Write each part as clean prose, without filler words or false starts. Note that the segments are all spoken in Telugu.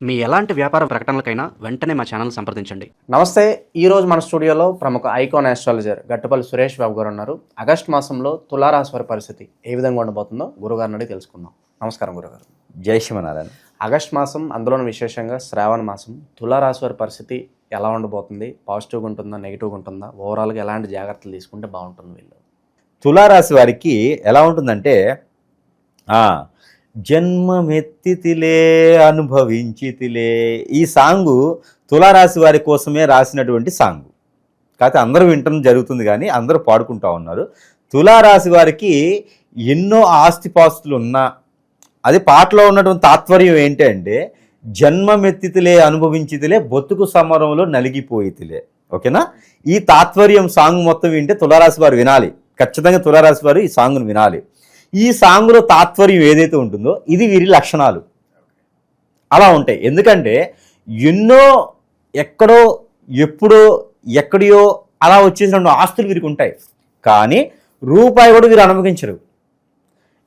మీ ఎలాంటి వ్యాపార ప్రకటనలకైనా వెంటనే మా ఛానల్ సంప్రదించండి. నమస్తే. ఈరోజు మన స్టూడియోలో ప్రముఖ ఐకాన్ ఆస్ట్రాలజర్ గట్టుపల్లి సురేష్ బాబు గారు ఉన్నారు. ఆగస్టు మాసంలో తులారాశి వారి పరిస్థితి ఏ విధంగా ఉండబోతుందో గురుగారిని అడిగి తెలుసుకుందాం. నమస్కారం గురుగారు. జై శ్రీమన్నారాయణ. ఆగస్టు మాసం, అందులోనూ విశేషంగా శ్రావణ మాసం, తులారాశి వారి పరిస్థితి ఎలా ఉండబోతుంది? పాజిటివ్గా ఉంటుందా, నెగిటివ్గా ఉంటుందా? ఓవరాల్గా ఎలాంటి జాగ్రత్తలు తీసుకుంటే బాగుంటుంది వీళ్ళు? తులారాశి వారికి ఎలా ఉంటుందంటే, జన్మమెత్తితిలే అనుభవించితిలే, ఈ సాంగు తులారాశి వారి కోసమే రాసినటువంటి సాంగు. కాకపోతే అందరూ వింటడం జరుగుతుంది, కానీ అందరూ పాడుకుంటూ ఉన్నారు. తులారాశి వారికి ఎన్నో ఆస్తిపాస్తులు ఉన్నా, అది పాటలో ఉన్నటువంటి తాత్పర్యం ఏంటి అంటే, జన్మమెత్తితిలే అనుభవించితిలే బొతుకు సమరంలో నలిగిపోయితిలే. ఓకేనా? ఈ తాత్పర్యం సాంగ్ మొత్తం వింటే తులారాశి వారు వినాలి. ఖచ్చితంగా తులారాశి వారు ఈ సాంగ్ను వినాలి. ఈ సాంగ్లో తాత్పర్యం ఏదైతే ఉంటుందో ఇది వీరి లక్షణాలు అలా ఉంటాయి. ఎందుకంటే ఎన్నో ఎక్కడో ఎప్పుడో ఎక్కడియో అలా వచ్చేసిన ఆస్తులు వీరికి ఉంటాయి, కానీ రూపాయి కూడా వీరు అనుభవించరు.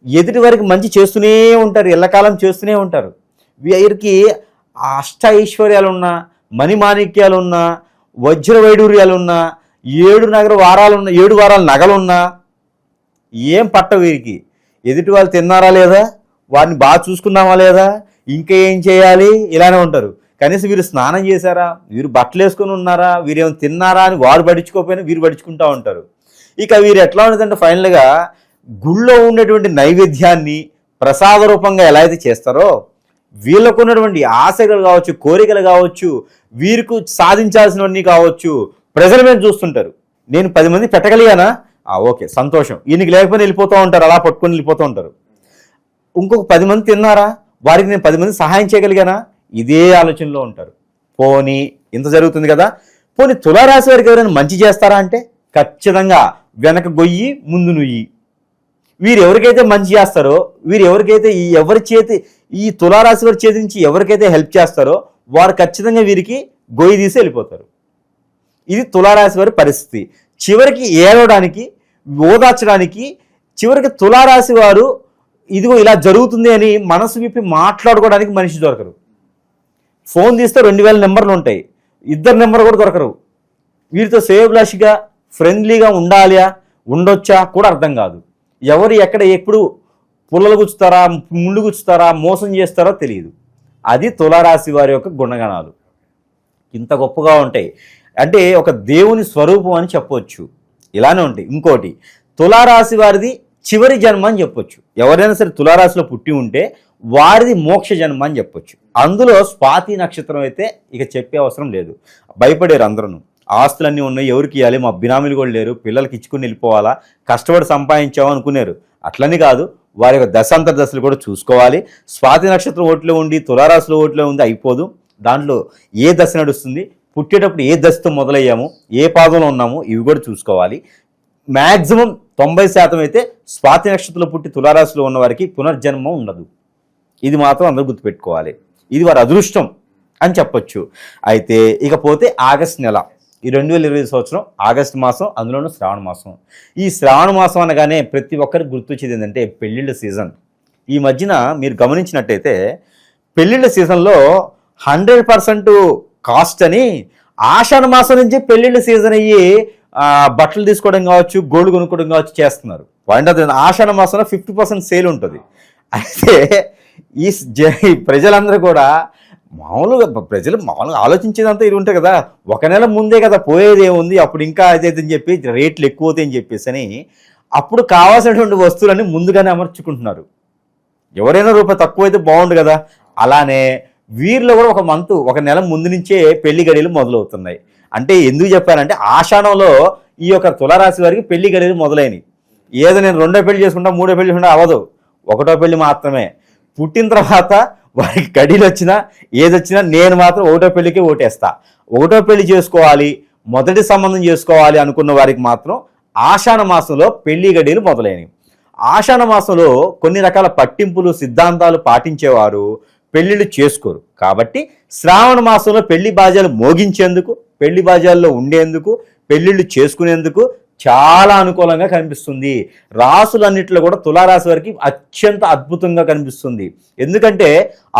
ఎదుటి వారికి మంచి చేస్తూనే ఉంటారు, ఎల్లకాలం చేస్తూనే ఉంటారు. వీరికి అష్ట ఐశ్వర్యాలున్నా, మణిమాణిక్యాలున్నా, వజ్ర వైడూర్యాలున్నా, 7 వారాల నగలున్నా ఏం పట్ట వీరికి. ఎదుటి వాళ్ళు తిన్నారా లేదా, వారిని బాగా చూసుకున్నామా లేదా, ఇంకా ఏం చేయాలి, ఇలానే ఉంటారు. కనీసం వీరు స్నానం చేశారా, వీరు బట్టలు వేసుకొని ఉన్నారా, వీరేమో తిన్నారా అని వారు పట్టించుకోకపోయినా వీరు పట్టించుకుంటూ ఉంటారు. ఇక వీరు ఎట్లా ఉంటుందంటే ఫైనల్గా గుళ్ళో ఉండేటువంటి నైవేద్యాన్ని ప్రసాద రూపంగా ఎలా అయితే చేస్తారో, వీళ్ళకు ఉన్నటువంటి ఆశలు కావచ్చు, కోరికలు కావచ్చు, వీరికి సాధించాల్సినవన్నీ కావచ్చు, ప్రజల మీద చూస్తుంటారు. నేను 10 మంది పెట్టగలిగానా, ఓకే సంతోషం, ఈయనకి లేకపోయినా వెళ్ళిపోతూ ఉంటారు, అలా పట్టుకొని వెళ్ళిపోతూ ఉంటారు. ఇంకొక 10 మంది తిన్నారా, వారికి నేను 10 మంది సహాయం చేయగలిగానా, ఇదే ఆలోచనలో ఉంటారు. పోనీ ఇంత జరుగుతుంది కదా, పోనీ తులారాశి వారికి ఎవరైనా మంచి చేస్తారా అంటే ఖచ్చితంగా వెనక గొయ్యి ముందు నుయ్యి. వీరు ఎవరికైతే మంచి చేస్తారో, వీరు ఎవరికైతే ఈ తులారాశి వారి చేతి నుంచి ఎవరికైతే హెల్ప్ చేస్తారో వారు ఖచ్చితంగా వీరికి గొయ్యి తీసి వెళ్ళిపోతారు. ఇది తులారాశి వారి పరిస్థితి. చివరికి ఏడవడానికి, ఓదార్చడానికి, చివరికి తులారాశి వారు ఇదిగో ఇలా జరుగుతుంది అని మనసు విప్పి మాట్లాడుకోవడానికి మనిషి దొరకరు. ఫోన్ తీస్తే 2000 నెంబర్లు ఉంటాయి, 2 నెంబర్ కూడా దొరకరు. వీరితో శ్రేయోభిలాషిగా ఫ్రెండ్లీగా ఉండాలా, ఉండొచ్చా కూడా అర్థం కాదు. ఎవరు ఎక్కడ ఎప్పుడు పుల్లలు గుచ్చుతారా, ముళ్ళు గుచ్చుతారా, మోసం చేస్తారో తెలియదు. అది తులారాశి వారి యొక్క గుణగణాలు. ఇంత గొప్పగా ఉంటాయి అంటే ఒక దేవుని స్వరూపం అని చెప్పొచ్చు. ఇలానే ఉంటాయి. ఇంకోటి, తులారాశి వారిది చివరి జన్మ అని చెప్పొచ్చు. ఎవరైనా సరే తులారాశిలో పుట్టి ఉంటే వారిది మోక్ష జన్మ అని చెప్పొచ్చు. అందులో స్వాతి నక్షత్రం అయితే ఇక చెప్పే అవసరం లేదు. భయపడారు అందరూ. ఆస్తులన్నీ ఉన్నాయి, ఎవరికి ఇవ్వాలి, మా బినామీలు కూడా లేరు, పిల్లలకి ఇచ్చుకుని వెళ్ళిపోవాలా, కష్టపడి సంపాదించాము అనుకున్నారు. అట్లని కాదు, వారి యొక్క దశాంతర దశలు కూడా చూసుకోవాలి. స్వాతి నక్షత్రం ఓట్లో ఉండి తులారాశిలో ఓట్లో ఉంది అయిపోదు. దాంట్లో ఏ దశ నడుస్తుంది, పుట్టేటప్పుడు ఏ దశతో మొదలయ్యాము, ఏ పాదంలో ఉన్నాము, ఇవి కూడా చూసుకోవాలి. మ్యాక్సిమం 90% అయితే స్వాతి నక్షత్రంలో పుట్టి తులారాశిలో ఉన్న వారికి పునర్జన్మ ఉండదు. ఇది మాత్రం అందరూ గుర్తుపెట్టుకోవాలి. ఇది వారి అదృష్టం అని చెప్పొచ్చు. అయితే ఇకపోతే ఆగస్టు నెల, ఈ 2020 సంవత్సరం ఆగస్టు మాసం, అందులోనూ శ్రావణ మాసం. ఈ శ్రావణ మాసం అనగానే ప్రతి ఒక్కరికి గుర్తొచ్చేది ఏంటంటే పెళ్ళిళ్ళ సీజన్. ఈ మధ్యన మీరు గమనించినట్టయితే పెళ్ళిళ్ళ సీజన్లో 100% కాస్ట్ అని ఆషాఢ మాసం నుంచి పెళ్ళిళ్ళ సీజన్ అయ్యి బట్టలు తీసుకోవడం కావచ్చు, గోల్డ్ కొనుక్కోవడం కావచ్చు చేస్తున్నారు. ఆషాఢ మాసంలో 50% సేల్ ఉంటుంది. అయితే ఈ ప్రజలందరూ కూడా మామూలుగా ఆలోచించేదంతా ఇది ఉంటాయి కదా, ఒక నెల ముందే కదా పోయేది ఏముంది, అప్పుడు ఇంకా అదైతే అని చెప్పి రేట్లు ఎక్కువ అవుతాయి అని చెప్పేసి అని అప్పుడు కావాల్సినటువంటి వస్తువులన్నీ ముందుగానే అమర్చుకుంటున్నారు. ఎవరైనా రూపాయి తక్కువ అయితే బాగుండు కదా, అలానే వీరిలో కూడా ఒక నెల ముందు నుంచే పెళ్లి గడియలు మొదలవుతున్నాయి. అంటే ఎందుకు చెప్పానంటే ఆషాఢంలో ఈ యొక్క తులారాశి వారికి పెళ్లి గడియలు మొదలైనవి. ఏదో నేను 2వ పెళ్లి చేసుకుంటా, 3వ పెళ్లి చేసుకుంటా అవ్వదు, 1వ పెళ్లి మాత్రమే. పుట్టిన తర్వాత వారికి గడియలు వచ్చినా ఏదొచ్చినా నేను మాత్రం 1వ పెళ్లికి ఓటేస్తా. 1వ పెళ్లి చేసుకోవాలి, మొదటి సంబంధం చేసుకోవాలి అనుకున్న వారికి మాత్రం ఆషాఢ మాసంలో పెళ్లి గడియలు మొదలైనవి. ఆషాఢ మాసంలో కొన్ని రకాల పట్టింపులు, సిద్ధాంతాలు పాటించేవారు పెళ్లిళ్ళు చేసుకోరు. కాబట్టి శ్రావణ మాసంలో పెళ్లి బాజాలు మోగించేందుకు, పెళ్లి బాజాల్లో ఉండేందుకు, పెళ్లిళ్ళు చేసుకునేందుకు చాలా అనుకూలంగా కనిపిస్తుంది. రాసులన్నింటిలో కూడా తులారాశి వారికి అత్యంత అద్భుతంగా కనిపిస్తుంది. ఎందుకంటే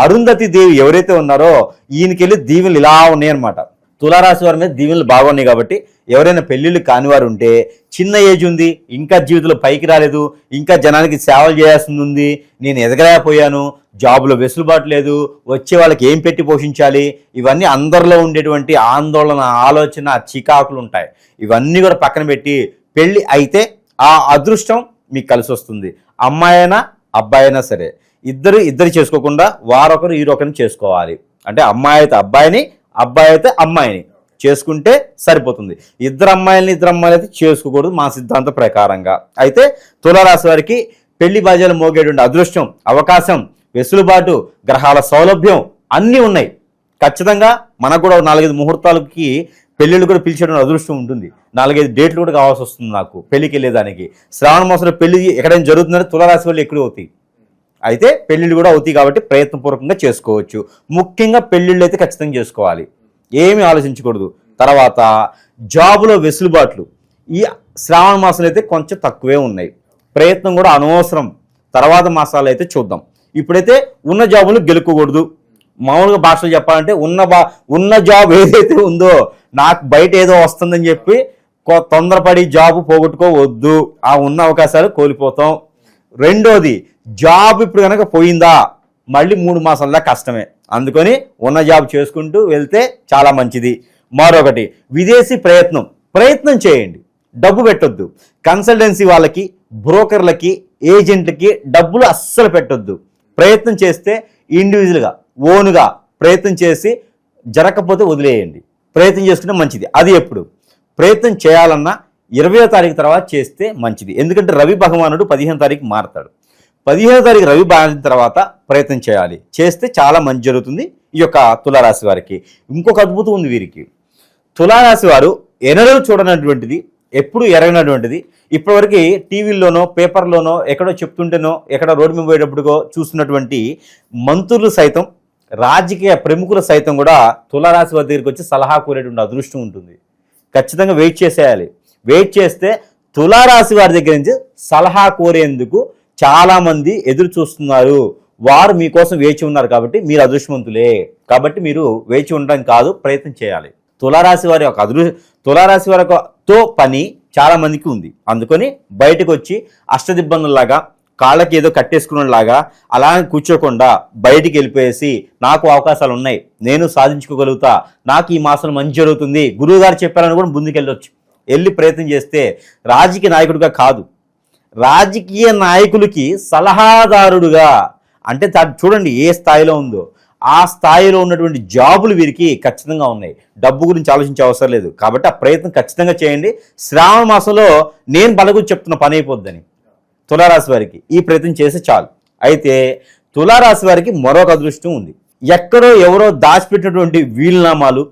అరుంధతి దేవి ఎవరైతే ఉన్నారో ఈయనకెళ్ళి దీవెనలు ఇలా ఉన్నాయన్నమాట. తులారాశి వారి మీద దీవెనలు బాగున్నాయి కాబట్టి ఎవరైనా పెళ్ళిళ్ళు కానివారు ఉంటే, చిన్న ఏజ్ ఉంది, ఇంకా జీవితంలో పైకి రాలేదు, ఇంకా జనానికి సేవలు చేయాల్సింది ఉంది, నేను ఎదగలేకపోయాను, జాబులో వెసులుబాటు లేదు, వచ్చే వాళ్ళకి ఏం పెట్టి పోషించాలి, ఇవన్నీ అందరిలో ఉండేటువంటి ఆందోళన, ఆలోచన, చికాకులు ఉంటాయి. ఇవన్నీ కూడా పక్కన పెట్టి పెళ్ళి అయితే ఆ అదృష్టం మీకు కలిసి వస్తుంది. అమ్మాయి అయినా అబ్బాయి అయినా సరే ఇద్దరు చేసుకోకుండా వారొకరు ఈరొకరిని చేసుకోవాలి. అంటే అమ్మాయి అయితే అబ్బాయిని, అబ్బాయి అయితే అమ్మాయిని చేసుకుంటే సరిపోతుంది. ఇద్దరు అమ్మాయిలు అయితే చేసుకోకూడదు మా సిద్ధాంత ప్రకారంగా. అయితే తులారాశి వారికి పెళ్లి బాధ్యాలు మోగేటువంటి అదృష్టం, అవకాశం, వెసులుబాటు, గ్రహాల సౌలభ్యం అన్నీ ఉన్నాయి. ఖచ్చితంగా మనకు కూడా 4-5 ముహూర్తాలకి పెళ్ళిళ్ళు కూడా పిలిచేటువంటి అదృష్టం ఉంటుంది. 4-5 డేట్లు కూడా కావాల్సి వస్తుంది నాకు పెళ్ళికి వెళ్ళేదానికి. శ్రావణ మాసంలో పెళ్లి ఎక్కడైనా జరుగుతుందంటే తులారాశి వాళ్ళు ఎక్కువ అవుతాయి. అయితే పెళ్ళిళ్ళు కూడా అవుతాయి కాబట్టి ప్రయత్నపూర్వకంగా చేసుకోవచ్చు. ముఖ్యంగా పెళ్ళిళ్ళు అయితే ఖచ్చితంగా చేసుకోవాలి, ఏమీ ఆలోచించకూడదు. తర్వాత జాబులో వెసులుబాట్లు ఈ శ్రావణ మాసంలో అయితే కొంచెం తక్కువే ఉన్నాయి. ప్రయత్నం కూడా అనవసరం. తర్వాత మాసాలు అయితే చూద్దాం. ఇప్పుడైతే ఉన్న జాబులు గెలుకోకూడదు. మామూలుగా భాషలో చెప్పాలంటే ఉన్న జాబ్ ఏదైతే ఉందో నాకు బయట ఏదో వస్తుందని చెప్పి తొందరపడి జాబ్ పోగొట్టుకోవద్దు. ఆ ఉన్న అవకాశాలు కోల్పోతాం. రెండోది, జాబ్ ఇప్పుడు కనుక పోయిందా మళ్ళీ 3 మాసాల కష్టమే. అందుకని ఉన్న జాబ్ చేసుకుంటూ వెళ్తే చాలా మంచిది. మరొకటి, విదేశీ ప్రయత్నం చేయండి, డబ్బు పెట్టొద్దు. కన్సల్టెన్సీ వాళ్ళకి, బ్రోకర్లకి, ఏజెంట్లకి డబ్బులు అస్సలు పెట్టొద్దు. ప్రయత్నం చేస్తే ఇండివిజువల్గా ఓన్గా ప్రయత్నం చేసి జరగకపోతే వదిలేయండి. ప్రయత్నం చేసుకుంటే మంచిది. అది ఎప్పుడు ప్రయత్నం చేయాలన్నా 20వ తారీఖు తర్వాత చేస్తే మంచిది. ఎందుకంటే రవి భగవానుడు 15వ తారీఖు మారతాడు. 15వ తారీఖు రవి మారిన తర్వాత ప్రయత్నం చేయాలి. చేస్తే చాలా మంచి జరుగుతుంది ఈ యొక్క తులారాశి వారికి. ఇంకొక అద్భుతం ఉంది వీరికి. తులారాశి వారు ఎన్నడూ చూడనటువంటిది, ఎప్పుడు ఎరగనటువంటిది, ఇప్పటివరకు టీవీల్లోనో పేపర్లోనో ఎక్కడో చెప్తుంటేనో ఎక్కడ రోడ్డు మీద పోయేటప్పుడుగో చూస్తున్నటువంటి మంత్రులు సైతం, రాజకీయ ప్రముఖులు సైతం కూడా తులారాశి వారి దగ్గరికి వచ్చి సలహా కోరేటువంటి అదృష్టం ఉంటుంది. ఖచ్చితంగా వెయిట్ చేసేయాలి. వెయిట్ చేస్తే తులారాశి వారి దగ్గర నుంచి సలహా కోరేందుకు చాలామంది ఎదురు చూస్తున్నారు. వారు మీకోసం వేచి ఉన్నారు కాబట్టి మీరు అదృష్టవంతులే. కాబట్టి మీరు వేచి ఉండడం కాదు, ప్రయత్నం చేయాలి. తులారాశి వారి యొక్క తులారాశి వారితో పని చాలా మందికి ఉంది. అందుకని బయటకు వచ్చి అష్టదిబ్బందుల్లాగా కాళ్ళకి ఏదో కట్టేసుకునేలాగా అలా కూర్చోకుండా బయటికి వెళ్ళిపోయేసి నాకు అవకాశాలు ఉన్నాయి, నేను సాధించుకోగలుగుతా, నాకు ఈ మాసం మంచి జరుగుతుంది, గురువు గారు చెప్పారని కూడా ముందుకెళ్ళొచ్చు. వెళ్ళి ప్రయత్నం చేస్తే రాజకీయ నాయకుడిగా కాదు, రాజకీయ నాయకులకి సలహాదారుడుగా, అంటే చూడండి ఏ స్థాయిలో ఉందో ఆ స్థాయిలో ఉన్నటువంటి జాబులు వీరికి ఖచ్చితంగా ఉన్నాయి. డబ్బు గురించి ఆలోచించే అవసరం లేదు. కాబట్టి ఆ ప్రయత్నం ఖచ్చితంగా చేయండి. శ్రావణ మాసంలో నేను బలగు చెప్తున్న పని అయిపోద్దని తులారాశి వారికి ఈ ప్రయత్నం చేస్తే చాలు. అయితే తులారాశి వారికి మరొక అదృష్టం ఉంది. ఎక్కడో ఎవరో దాచిపెట్టినటువంటి వీలునామాలు,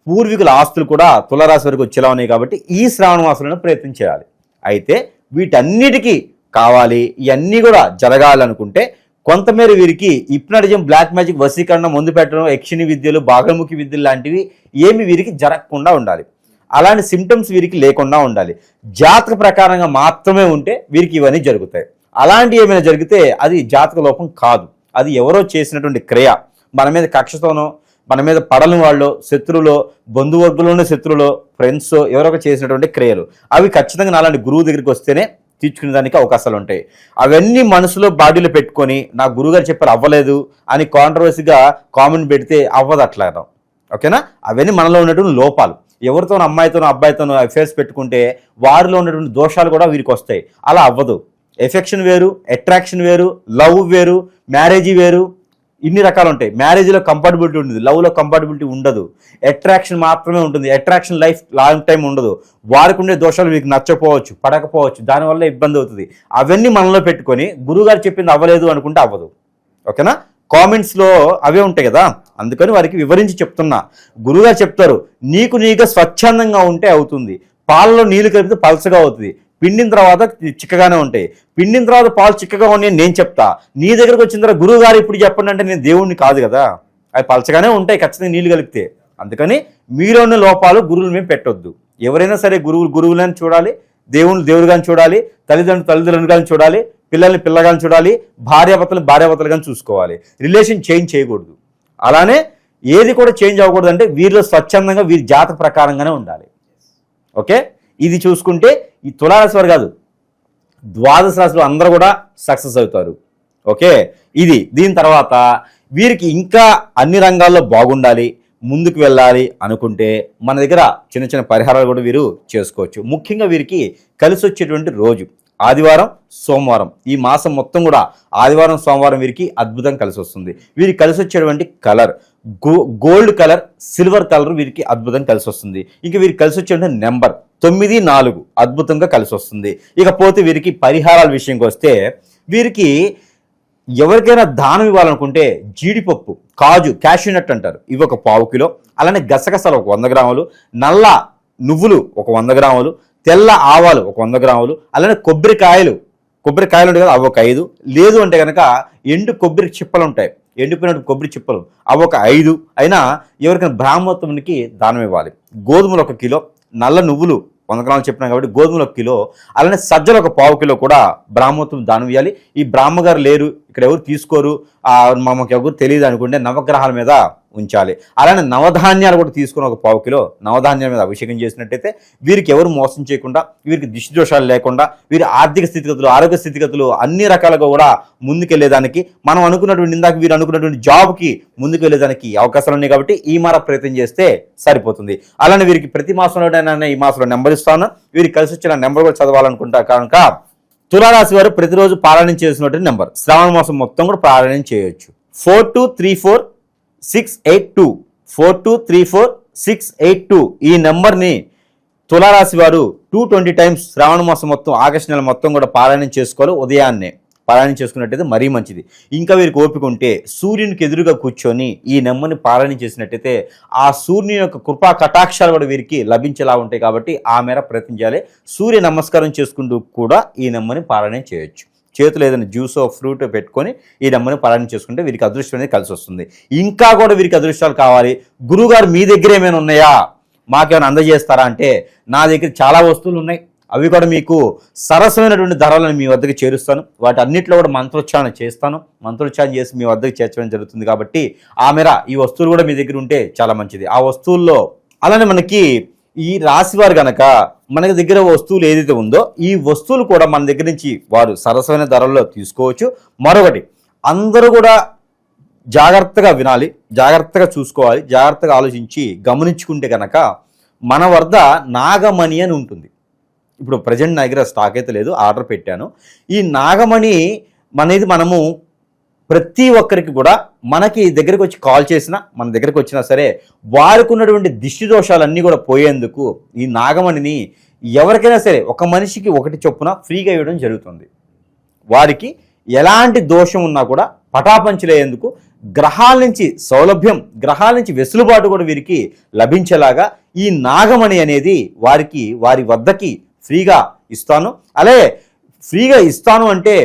పూర్వీకుల ఆస్తులు కూడా తులారాశి వారికి వచ్చేలా ఉన్నాయి. కాబట్టి ఈ శ్రావణ మాసంలో ప్రయత్నం చేయాలి. అయితే వీటన్నిటికీ కావాలి, ఇవన్నీ కూడా జరగాలనుకుంటే కొంతమేర వీరికి హిప్నాటిజం, బ్లాక్ మ్యాజిక్, వశీకరణ, మందు పెట్టడం, యక్షిణి విద్యలు, భాగముఖి విద్యలు లాంటివి ఏమి వీరికి జరగకుండా ఉండాలి. అలాంటి సిమ్టమ్స్ వీరికి లేకుండా ఉండాలి. జాతక ప్రకారంగా మాత్రమే ఉంటే వీరికి ఇవన్నీ జరుగుతాయి. అలాంటివి ఏమైనా జరిగితే అది జాతక లోపం కాదు, అది ఎవరో చేసినటువంటి క్రియ. మన మీద కక్షతోనో, మన మీద పడని వాళ్ళు, శత్రువులో, బంధువర్గులోనే శత్రువులో, ఫ్రెండ్స్ ఎవరొక చేసినటువంటి క్రియలు, అవి ఖచ్చితంగా అలాంటి గురువు దగ్గరికి వస్తేనే తీర్చుకునే దానికి అవకాశాలు ఉంటాయి. అవన్నీ మనసులో బాడీలో పెట్టుకొని నా గురువుగారు చెప్పారు అవ్వలేదు అని కాంట్రవర్సీగా కామెంట్ పెడితే అవ్వదు అట్లా. ఓకేనా? అవన్నీ మనలో ఉన్నటువంటి లోపాలు. ఎవరితోనో అమ్మాయితోనో అబ్బాయితోనో అఫేర్స్ పెట్టుకుంటే వారిలో ఉన్నటువంటి దోషాలు కూడా వీరికి వస్తాయి. అలా అవ్వదు. ఎఫెక్షన్ వేరు, అట్రాక్షన్ వేరు, లవ్ వేరు, మ్యారేజీ వేరు, ఇన్ని రకాలు ఉంటాయి. మ్యారేజ్లో కంపాటబిలిటీ ఉంటుంది, లవ్లో కంపాటబిలిటీ ఉండదు. అట్రాక్షన్ మాత్రమే ఉంటుంది. అట్రాక్షన్ లైఫ్ లాంగ్ టైం ఉండదు. వారికి ఉండే దోషాలు మీకు నచ్చకపోవచ్చు, పడకపోవచ్చు, దానివల్ల ఇబ్బంది అవుతుంది. అవన్నీ మనలో పెట్టుకొని గురువుగారు చెప్పింది అవ్వలేదు అనుకుంటే అవ్వదు. ఓకేనా? కామెంట్స్లో అవే ఉంటాయి కదా, అందుకని వారికి వివరించి చెప్తున్నా. గురువుగారు చెప్తారు నీకు నీగా స్వచ్ఛందంగా ఉంటే అవుతుంది. పాలలో నీళ్లు కలిపితే పలసగా అవుతుంది, పిండిన తర్వాత చిక్కగానే ఉంటాయి. పిండిన తర్వాత పాలు చిక్కగా ఉన్నాయి నేను చెప్తా. నీ దగ్గరకు వచ్చిన తర్వాత గురువు గారు ఇప్పుడు చెప్పండి అంటే నేను దేవుణ్ణి కాదు కదా, అవి పలచగానే ఉంటాయి ఖచ్చితంగా నీళ్లు కలిపితే. అందుకని మీలో ఉన్న లోపాలు గురువులు మేము పెట్టొద్దు. ఎవరైనా సరే గురువులని చూడాలి, దేవుడిగాని చూడాలి, తల్లిదండ్రులుగాని చూడాలి, పిల్లల్ని పిల్లగాని చూడాలి, భార్యాభర్తలుగాని చూసుకోవాలి. రిలేషన్ చేంజ్ చేయకూడదు. అలానే ఏది కూడా చేంజ్ అవ్వకూడదు. అంటే వీరిలో స్వచ్ఛందంగా వీరి జాతక ప్రకారంగానే ఉండాలి. ఓకే, ఇది చూసుకుంటే ఈ తులారాశి వారు కాదు, ద్వాదశ రాశిలో అందరూ కూడా సక్సెస్ అవుతారు. ఓకే, ఇది దీని తర్వాత వీరికి ఇంకా అన్ని రంగాల్లో బాగుండాలి, ముందుకు వెళ్ళాలి అనుకుంటే మన దగ్గర చిన్న చిన్న పరిహారాలు కూడా వీరు చేసుకోవచ్చు. ముఖ్యంగా వీరికి కలిసి వచ్చేటువంటి రోజు ఆదివారం, సోమవారం. ఈ మాసం మొత్తం కూడా ఆదివారం, సోమవారం వీరికి అద్భుతం కలిసి వస్తుంది. వీరికి కలిసి వచ్చేటువంటి colour gold colour, silver colour వీరికి అద్భుతం కలిసి వస్తుంది. ఇంకా వీరికి కలిసి వచ్చేటువంటి నెంబర్ 9, 4 అద్భుతంగా కలిసి వస్తుంది. ఇకపోతే వీరికి పరిహారాల విషయంకి వస్తే వీరికి ఎవరికైనా దానం ఇవ్వాలనుకుంటే జీడిపప్పు, కాజు, క్యాష్యూనట్ అంటారు, ఇవి ఒక 1/4 కిలో. అలానే గసగసాలు ఒక 100 గ్రాములు, నల్ల నువ్వులు ఒక 100 గ్రాములు, తెల్ల ఆవాలు ఒక 100 గ్రాములు, అలానే కొబ్బరికాయలు ఉంటాయి కదా, అవి ఒక 5. లేదు అంటే కనుక ఎండు కొబ్బరి చిప్పలు ఉంటాయి, ఎండిపోయినట్టు కొబ్బరి చిప్పలు, అవి ఒక 5 అయినా ఎవరికైనా బ్రాహ్మణోత్తమునికి దానం ఇవ్వాలి. గోధుమలు 1 కిలో, నల్ల నువ్వులు 100 గ్రాములు చెప్పినాం కాబట్టి గోధుమలు 1 కిలో, అలానే సజ్జలు ఒక 1/4 కిలో కూడా బ్రాహ్మణోత్తము దానం ఇవ్వాలి. ఈ బ్రాహ్మగారు లేరు, ఇక్కడ ఎవరు తీసుకోరు, మాకు ఎవరు తెలియదు అనుకుంటే నవగ్రహాల మీద ఉంచాలి. అలానే నవధాన్యాలు కూడా తీసుకుని ఒక 1/4 కిలో నవధాన్యాల మీద అభిషేకం చేసినట్టయితే వీరికి ఎవరు మోసం చేయకుండా, వీరికి దిష్టి దోషాలు లేకుండా, వీరి ఆర్థిక స్థితిగతులు, ఆరోగ్య స్థితిగతులు అన్ని రకాలుగా కూడా ముందుకెళ్లేదానికి, మనం అనుకున్నటువంటి ఇందాక వీరు అనుకున్నటువంటి జాబ్కి ముందుకు వెళ్ళేదానికి అవకాశాలు ఉన్నాయి. కాబట్టి ఈ మార ప్రయత్నం చేస్తే సరిపోతుంది. అలానే వీరికి ప్రతి మాసంలోనైనా ఈ మాసంలో నెంబర్ ఇస్తాను. వీరికి కలిసి వచ్చిన నెంబర్ కూడా చదవాలనుకుంటా కనుక తులారాశి వారు ప్రతిరోజు పారాయణం చేసినటువంటి నెంబర్, శ్రావణ మాసం మొత్తం కూడా పారాయణం చేయొచ్చు. 4234-682 4234-682 ఈ నెంబర్ని తులారాశి వారు 220 టైమ్స్ శ్రావణ మాసం మొత్తం, ఆగస్టు నెల మొత్తం కూడా పారాయణం చేసుకోవాలి. ఉదయాన్నే పారాయణం చేసుకున్నట్టయితే మరీ మంచిది. ఇంకా వీరికి ఓపిక ఉంటే సూర్యునికి ఎదురుగా కూర్చొని ఈ నెంబర్ని పారాయణం చేసినట్టయితే ఆ సూర్యుని యొక్క కృపా కటాక్షాలు కూడా వీరికి లభించేలా ఉంటాయి. కాబట్టి ఆ మేర ప్రయత్నం చేయాలి. సూర్య నమస్కారం చేసుకుంటూ కూడా ఈ నెంబర్ని పారాయణం చేయొచ్చు. చేతులు ఏదైనా జ్యూసో ఫ్రూట్ పెట్టుకొని ఈ నెంబర్ని పారాయణం చేసుకుంటే వీరికి అదృష్టం అనేది కలిసి వస్తుంది. ఇంకా కూడా వీరికి అదృష్టాలు కావాలి, గురువుగారు మీ దగ్గర ఏమైనా ఉన్నాయా, మాకేమైనా అందజేస్తారా అంటే నా దగ్గర చాలా వస్తువులు ఉన్నాయి, అవి కూడా మీకు సరసమైనటువంటి ధరలను మీ వద్దకు చేరుస్తాను. వాటి అన్నింటిలో కూడా మంత్రోచ్చారణ చేస్తాను. మంత్రోచ్చారణ చేసి మీ వద్దకు చేర్చడం జరుగుతుంది. కాబట్టి ఆ మేర ఈ వస్తువులు కూడా మీ దగ్గర ఉంటే చాలా మంచిది. ఆ వస్తువుల్లో అలానే మనకి ఈ రాశివారు గనక మన దగ్గర వస్తువులు ఏదైతే ఉందో ఈ వస్తువులు కూడా మన దగ్గర నుంచి వారు సరసమైన ధరల్లో తీసుకోవచ్చు. మరొకటి, అందరూ కూడా జాగ్రత్తగా వినాలి, జాగ్రత్తగా చూసుకోవాలి, జాగ్రత్తగా ఆలోచించి గమనించుకుంటే కనుక మన వద్ద నాగమణి అని ఉంటుంది. ఇప్పుడు ప్రజెంట్ నా దగ్గర స్టాక్ అయితే లేదు, ఆర్డర్ పెట్టాను. ఈ నాగమణి అనేది మనము ప్రతి ఒక్కరికి కూడా మనకి దగ్గరికి వచ్చి కాల్ చేసినా, మన దగ్గరికి వచ్చినా సరే వారికి ఉన్నటువంటి దిష్టి దోషాలన్నీ కూడా పోయేందుకు ఈ నాగమణిని ఎవరికైనా సరే ఒక మనిషికి 1 చొప్పున ఫ్రీగా ఇవ్వడం జరుగుతుంది. వారికి ఎలాంటి దోషం ఉన్నా కూడా పటాపంచలేందుకు గ్రహాల నుంచి సౌలభ్యం, గ్రహాల నుంచి వెసులుబాటు కూడా వీరికి లభించేలాగా ఈ నాగమణి అనేది వారికి వారి వద్దకి ఫ్రీగా ఇస్తాను. అలాగే ఫ్రీగా ఇస్తాను అంటే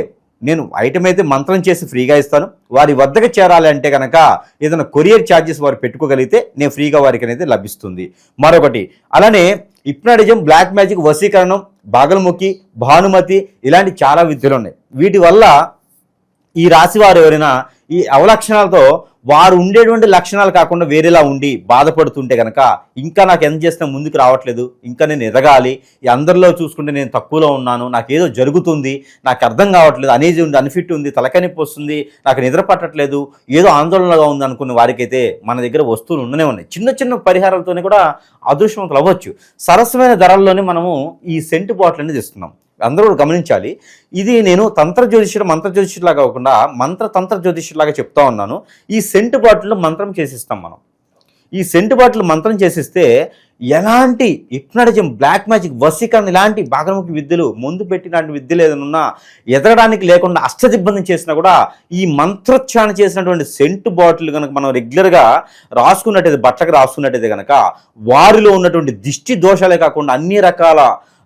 నేను ఐటమ్ అయితే మంత్రం చేసి ఫ్రీగా ఇస్తాను. వారి వద్దకు చేరాలి అంటే కనుక ఏదైనా కొరియర్ ఛార్జెస్ వారు పెట్టుకోగలిగితే నేను ఫ్రీగా వారికి అనేది లభిస్తుంది. మరొకటి, అలానే హిప్నాటిజం, బ్లాక్ మ్యాజిక్, వశీకరణం, బాగల్ముఖి, భానుమతి ఇలాంటి చాలా విద్యలు ఉన్నాయి. వీటి వల్ల ఈ రాశి వారు ఎవరైనా ఈ అవలక్షణాలతో వారు ఉండేటువంటి లక్షణాలు కాకుండా వేరేలా ఉండి బాధపడుతుంటే కనుక ఇంకా నాకు ఎంత చేసినా ముందుకు రావట్లేదు, ఇంకా నేను ఎదగాలి, ఈ అందరిలో చూసుకుంటే నేను తక్కువలో ఉన్నాను, నాకు ఏదో జరుగుతుంది, నాకు అర్థం కావట్లేదు, అనేజీ ఉంది, అన్ఫిట్ ఉంది, తలకనిప్పి వస్తుంది, నాకు నిద్ర పట్టట్లేదు, ఏదో ఆందోళనగా ఉంది అనుకున్న వారికైతే మన దగ్గర వస్తువులు ఉండనే ఉన్నాయి. చిన్న చిన్న పరిహారాలతోనే కూడా అదృష్టవంతులు అవ్వచ్చు. సరసమైన ధరల్లోనే మనము ఈ సెంటు బాటిల్ అనేది ఇస్తున్నాం. అందరూ కూడా గమనించాలి. ఇది నేను తంత్ర జ్యోతిష్యుడు, మంత్ర జ్యోతిష్యులాగా కాకుండా తంత్ర జ్యోతిష్యులాగా చెప్తా ఉన్నాను. ఈ సెంటు బాటిల్లో మంత్రం చేసిస్తాం మనం. ఈ సెంటు బాటిల్ మంత్రం చేసిస్తే ఎలాంటి హిప్నాటిజం, బ్లాక్ మ్యాజిక్, వశీకరణ ఇలాంటి బాగముఖి విద్యలు, ముందు పెట్టినటువంటి విద్యలు ఏదైనా ఎదగడానికి లేకుండా అష్టదిబ్బంది చేసినా కూడా ఈ మంత్రోచ్చారణ చేసినటువంటి సెంటు బాటిల్ కనుక మనం రెగ్యులర్గా రాసుకున్నట్టయితే, బట్టలకు రాసుకున్నట్టయితే కనుక వారిలో ఉన్నటువంటి దిష్టి దోషాలే కాకుండా అన్ని రకాల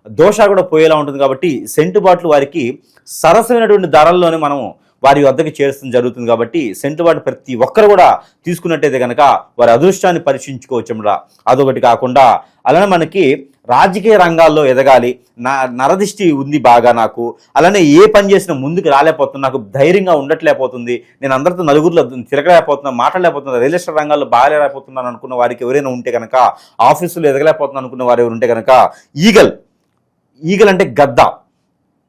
దోషాలు కూడా పోయేలా ఉంటుంది. కాబట్టి సెంటు బాటిల్ వారికి సరసమైనటువంటి ధరల్లోనే మనము వారి వద్దకు చేర్చడం జరుగుతుంది. కాబట్టి సెంటు వాటి ప్రతి ఒక్కరు కూడా తీసుకున్నట్టయితే కనుక వారి అదృష్టాన్ని పరీక్షించుకోవచ్చు. అదొకటి కాకుండా అలానే మనకి రాజకీయ రంగాల్లో ఎదగాలి, నరదిష్టి ఉంది బాగా నాకు, అలానే ఏ పని చేసినా ముందుకు రాలేకపోతున్నా, నాకు ధైర్యంగా ఉండట్లేకపోతుంది, నేను అందరితో నలుగురిలో తిరగలేకపోతున్నా, మాట్లాడలేకపోతున్నా, రియల్ ఎస్టేట్ రంగాల్లో బాగాలేకపోతున్నాను అనుకున్న వారికి ఎవరైనా ఉంటే కనుక, ఆఫీసులో ఎదగలేకపోతున్నాను అనుకున్న వారు ఎవరు ఉంటే కనుక ఈగల్ అంటే గద్ద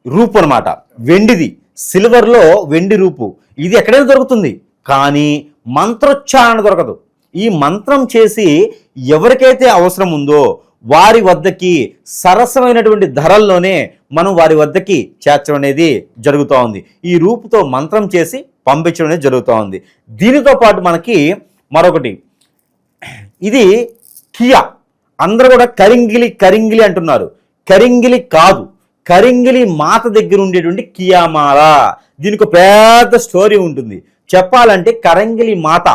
రూపు అనమాట, వెండిది, సిల్వర్లో వెండి రూపు, ఇది ఎక్కడైనా దొరుకుతుంది కానీ మంత్రోచ్చారణ దొరకదు. ఈ మంత్రం చేసి ఎవరికైతే అవసరం ఉందో వారి వద్దకి సరసమైనటువంటి ధరల్లోనే మనం వారి వద్దకి చేర్చడం అనేది జరుగుతూ ఉంది. ఈ రూపుతో మంత్రం చేసి పంపించడం అనేది జరుగుతూ ఉంది. దీనితో పాటు మనకి మరొకటి, ఇది కియా. అందరూ కూడా కరింగిలి అంటున్నారు. కరింగిలి కాదు, కరింగిలి మాత దగ్గర ఉండేటువంటి కియామాల. దీనికి పెద్ద స్టోరీ ఉంటుంది. చెప్పాలంటే కరంగిలి మాత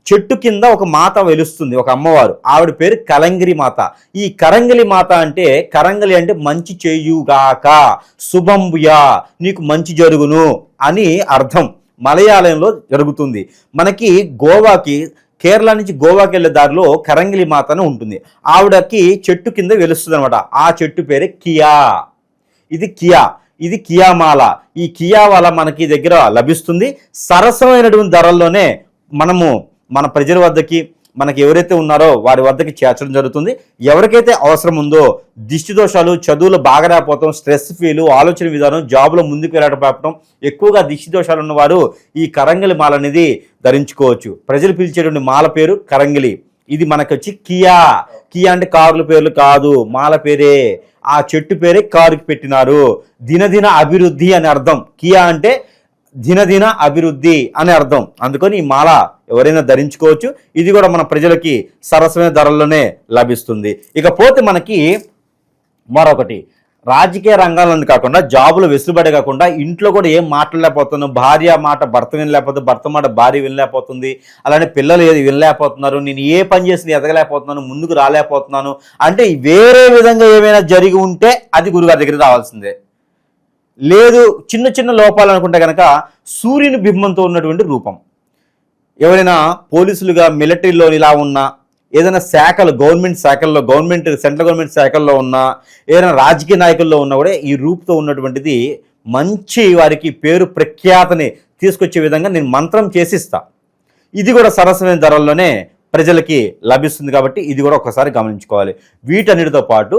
చెట్టు కింద ఒక మాత వెలుస్తుంది, ఒక అమ్మవారు, ఆవిడ పేరు కలంగిరి మాత. ఈ కరంగిలి మాత అంటే, కరంగిలి అంటే మంచి చేయుగాక, శుభంబుయా, నీకు మంచి జరుగును అని అర్థం. మలయాళంలో జరుగుతుంది. మనకి కేరళ నుంచి గోవాకి వెళ్ళే దారిలో కరంగిలి మాత అని ఉంటుంది. ఆవిడకి చెట్టు కింద వెలుస్తుంది అనమాట. ఆ చెట్టు పేరే కియా. ఇది కియామాల. ఈ కియామాల మనకి దగ్గర లభిస్తుంది. సరసమైనటువంటి ధరల్లోనే మన ప్రజల వద్దకి, మనకి ఎవరైతే ఉన్నారో వారి వద్దకి చేర్చడం జరుగుతుంది. ఎవరికైతే అవసరం ఉందో, దిష్టి దోషాలు, చదువులు బాగా రాకపోవడం, స్ట్రెస్ ఫీలు, ఆలోచన విధానం, జాబ్లో ముందుకు వెళ్ళకపోవడం, ఎక్కువగా దిష్టి దోషాలు ఉన్నవారు ఈ కరంగిలి మాల అనేది ధరించుకోవచ్చు. ప్రజలు పిలిచేటువంటి మాల పేరు కరంగిలి. ఇది మనకి వచ్చి కియా అంటే కార్ల పేర్లు కాదు, మాల పేరే. ఆ చెట్టు పేరే కారుకి పెట్టినారు. దినదిన అభివృద్ధి అని అర్థం. కియా అంటే దినదిన అభివృద్ధి అని అర్థం. అందుకని ఈ మాల ఎవరైనా ధరించుకోవచ్చు. ఇది కూడా మన ప్రజలకి సరసమైన ధరల్లోనే లభిస్తుంది. ఇకపోతే మనకి మరొకటి, రాజకీయ రంగాలను కాకుండా, జాబులు వెసులుబడి కాకుండా, ఇంట్లో కూడా ఏం మాట్లాడలేకపోతున్నాం, భార్య మాట భర్త వినలేకపోతుంది, భర్త మాట భార్య వినలేకపోతుంది, అలానే పిల్లలు ఏది వినలేకపోతున్నారు, నేను ఏ పని చేసి ఎదగలేకపోతున్నాను, ముందుకు రాలేకపోతున్నాను అంటే వేరే విధంగా ఏమైనా జరిగి ఉంటే అది గురుగారి దగ్గర రావాల్సిందే. లేదు చిన్న చిన్న లోపాలు అనుకుంటే కనుక, సూర్యుని బింబంతో ఉన్నటువంటి రూపం, ఎవరైనా పోలీసులుగా, మిలిటరీలో ఇలా ఉన్నా, ఏదైనా శాఖలు, సెంట్రల్ గవర్నమెంట్ శాఖల్లో ఉన్నా, ఏదైనా రాజకీయ నాయకుల్లో ఉన్నా కూడా ఈ రూపుతో ఉన్నటువంటిది మంచి వారికి పేరు ప్రఖ్యాతని తీసుకొచ్చే విధంగా నేను మంత్రం చేసిస్తా. ఇది కూడా సరసమైన ధరల్లోనే ప్రజలకి లభిస్తుంది. కాబట్టి ఇది కూడా ఒకసారి గమనించుకోవాలి. వీటన్నిటితో పాటు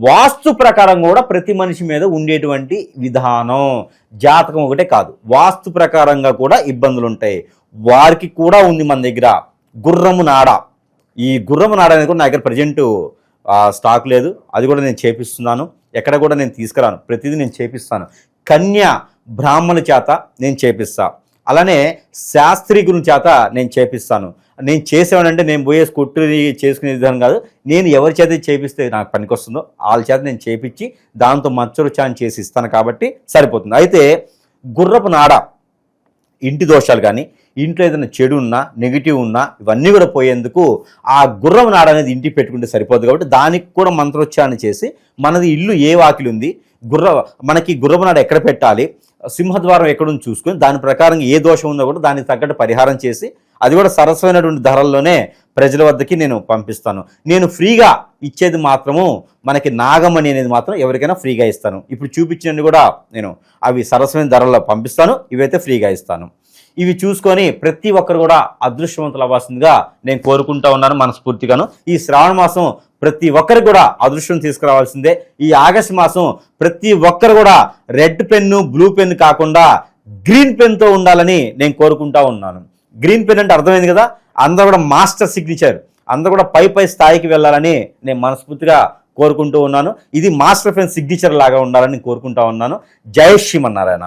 వాస్తు ప్రకారం కూడా ప్రతి మనిషి మీద ఉండేటువంటి విధానం, జాతకం ఒకటే కాదు, వాస్తు ప్రకారంగా కూడా ఇబ్బందులు ఉంటాయి. వారికి కూడా ఉంది మన దగ్గర గుర్రము నాడ. ఈ గుర్రము నాడ అనేది కూడా నా దగ్గర ప్రజెంట్ స్టాక్ లేదు. అది కూడా నేను చేపిస్తున్నాను. ఎక్కడ కూడా నేను తీసుకురాను, ప్రతిదీ నేను చేపిస్తాను. కన్యా బ్రాహ్మణ చేత నేను చేపిస్తా, అలానే శాస్త్రీకుని చేత నేను చేపిస్తాను. నేను చేసేవాడంటే నేను పోయే కుట్టుని చేసుకునే విధానం కాదు. నేను ఎవరి చేత చేపిస్తే నాకు పనికొస్తుందో వాళ్ళ చేత నేను చేపించి దాంతో మచ్చరుచాన్ని చేసి ఇస్తాను. కాబట్టి సరిపోతుంది. అయితే గుర్రపు నాడ, ఇంటి దోషాలు కానీ, ఇంట్లో ఏదైనా చెడు ఉన్నా, నెగిటివ్ ఉన్నా, ఇవన్నీ కూడా పోయేందుకు ఆ గుర్రపు నాడ అనేది ఇంటికి పెట్టుకుంటే సరిపోదు. కాబట్టి దానికి కూడా మంత్రోచ్చారణ చేసి, మనది ఇల్లు ఏ వాకిలి ఉంది, మనకి గుర్రపు నాడ ఎక్కడ పెట్టాలి, సింహద్వారం ఎక్కడుంది చూసుకొని దాని ప్రకారం ఏ దోషం ఉందో కూడా దానికి తగ్గట్టు పరిహారం చేసి, అది కూడా సరసమైనటువంటి ధరల్లోనే ప్రజల వద్దకి నేను పంపిస్తాను. నేను ఫ్రీగా ఇచ్చేది మాత్రము మనకి నాగమణి అనేది మాత్రం ఎవరికైనా ఫ్రీగా ఇస్తాను. ఇప్పుడు చూపించినవి కూడా నేను అవి సరసమైన ధరల్లో పంపిస్తాను. ఇవైతే ఫ్రీగా ఇస్తాను. ఇవి చూసుకొని ప్రతి ఒక్కరు కూడా అదృష్టవంతులు అవ్వాల్సిందిగా నేను కోరుకుంటా ఉన్నాను మనస్ఫూర్తిగాను. ఈ శ్రావణ మాసం ప్రతి ఒక్కరికి కూడా అదృష్టం తీసుకురావాల్సిందే. ఈ ఆగస్టు మాసం ప్రతి ఒక్కరు కూడా రెడ్ పెన్ను, బ్లూ పెన్ను కాకుండా గ్రీన్ పెన్తో ఉండాలని నేను కోరుకుంటా ఉన్నాను. గ్రీన్ పెన్ అంటే అర్థమైంది కదా, అందరూ కూడా మాస్టర్ సిగ్నేచర్, అందరూ కూడా పై స్థాయికి వెళ్ళాలని నేను మనస్ఫూర్తిగా కోరుకుంటూ ఉన్నాను. ఇది మాస్టర్ పెన్ సిగ్నేచర్ లాగా ఉండాలని కోరుకుంటా ఉన్నాను. జై శ్రీమన్నారాయణ.